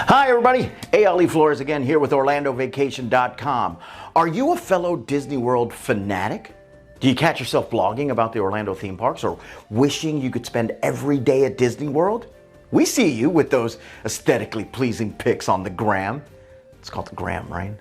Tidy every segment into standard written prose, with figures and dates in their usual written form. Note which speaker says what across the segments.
Speaker 1: Hi everybody, Ale Flores again here with OrlandoVacation.com. Are you a fellow Disney World fanatic? Do you catch yourself blogging about the Orlando theme parks or wishing you could spend every day at Disney World? We see you with those aesthetically pleasing pics on the gram. It's called the gram, right?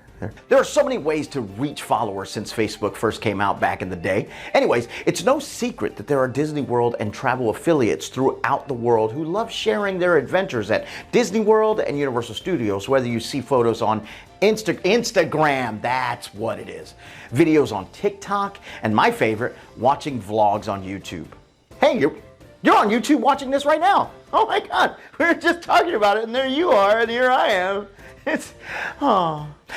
Speaker 1: There are so many ways to reach followers since Facebook first came out back in the day. Anyways, it's no secret that there are Disney World and travel affiliates throughout the world who love sharing their adventures at Disney World and Universal Studios, whether you see photos on Instagram, that's what it is, videos on TikTok, and my favorite, watching vlogs on YouTube. Hey, you're on YouTube watching this right now. Oh my God, we were just talking about it and there you are and here I am.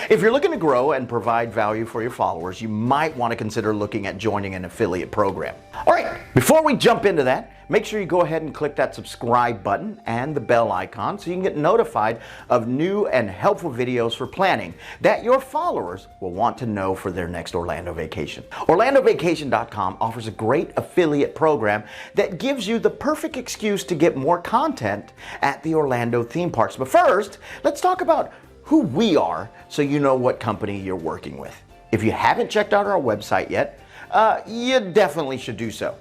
Speaker 1: If you're looking to grow and provide value for your followers, you might want to consider looking at joining an affiliate program. All right, before we jump into that, make sure you go ahead and click that subscribe button and the bell icon so you can get notified of new and helpful videos for planning that your followers will want to know for their next Orlando vacation. OrlandoVacation.com offers a great affiliate program that gives you the perfect excuse to get more content at the Orlando theme parks. But first, let's talk about who we are so you know what company you're working with. If you haven't checked out our website yet, you definitely should do so.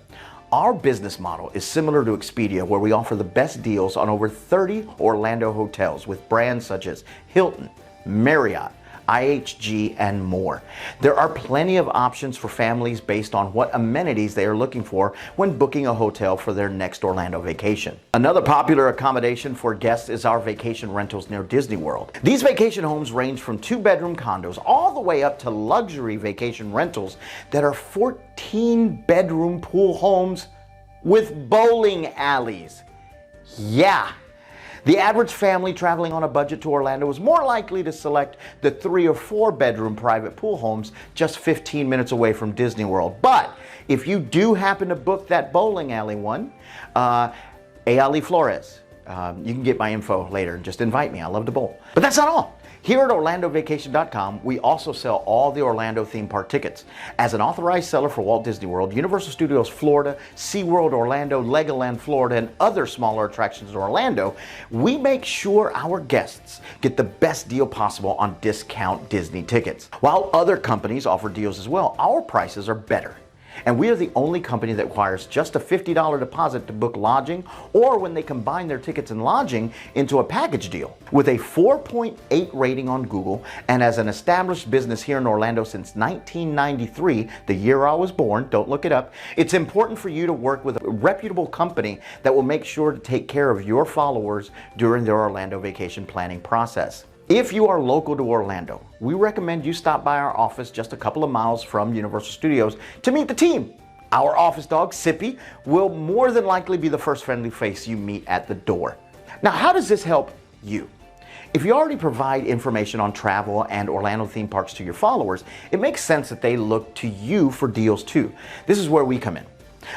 Speaker 1: Our business model is similar to Expedia, where we offer the best deals on over 30 Orlando hotels with brands such as Hilton, Marriott, IHG, and more. There are plenty of options for families based on what amenities they are looking for when booking a hotel for their next Orlando vacation. Another popular accommodation for guests is our vacation rentals near Disney World. These vacation homes range from 2-bedroom condos all the way up to luxury vacation rentals that are 14-bedroom pool homes with bowling alleys. Yeah. The average family traveling on a budget to Orlando is more likely to select the 3- or 4-bedroom private pool homes just 15 minutes away from Disney World. But if you do happen to book that bowling alley one, Ale Flores, you can get my info later and just invite me. I love to bowl. But that's not all. Here at OrlandoVacation.com, we also sell all the Orlando theme park tickets. As an authorized seller for Walt Disney World, Universal Studios Florida, SeaWorld Orlando, Legoland Florida, and other smaller attractions in Orlando, we make sure our guests get the best deal possible on discount Disney tickets. While other companies offer deals as well, our prices are better. And we are the only company that requires just a $50 deposit to book lodging or when they combine their tickets and lodging into a package deal. With a 4.8 rating on Google and as an established business here in Orlando since 1993, the year I was born, don't look it up, it's important for you to work with a reputable company that will make sure to take care of your followers during their Orlando vacation planning process. If you are local to Orlando, we recommend you stop by our office just a couple of miles from Universal Studios to meet the team. Our office dog, Sippy, will more than likely be the first friendly face you meet at the door. Now, how does this help you? If you already provide information on travel and Orlando theme parks to your followers, it makes sense that they look to you for deals too. This is where we come in.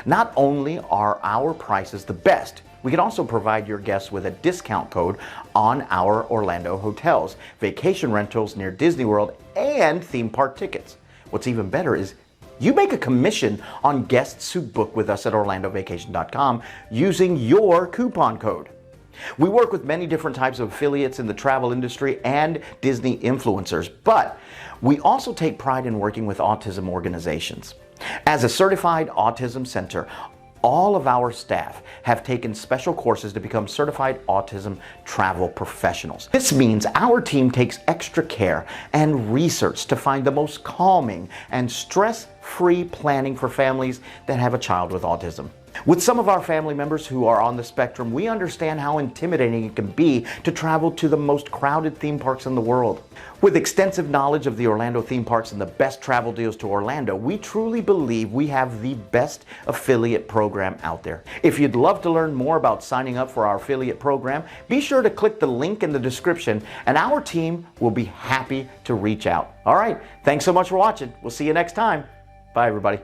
Speaker 1: Not only are our prices the best, we can also provide your guests with a discount code on our Orlando hotels, vacation rentals near Disney World, and theme park tickets. What's even better is you make a commission on guests who book with us at OrlandoVacation.com using your coupon code. We work with many different types of affiliates in the travel industry and Disney influencers, but we also take pride in working with autism organizations. As a certified autism center, all of our staff have taken special courses to become certified autism travel professionals. This means our team takes extra care and research to find the most calming and stress-free planning for families that have a child with autism. With some of our family members who are on the spectrum, we understand how intimidating it can be to travel to the most crowded theme parks in the world. With extensive knowledge of the Orlando theme parks and the best travel deals to Orlando, we truly believe we have the best affiliate program out there. If you'd love to learn more about signing up for our affiliate program, be sure to click the link in the description and our team will be happy to reach out. All right, thanks so much for watching. We'll see you next time. Bye, everybody.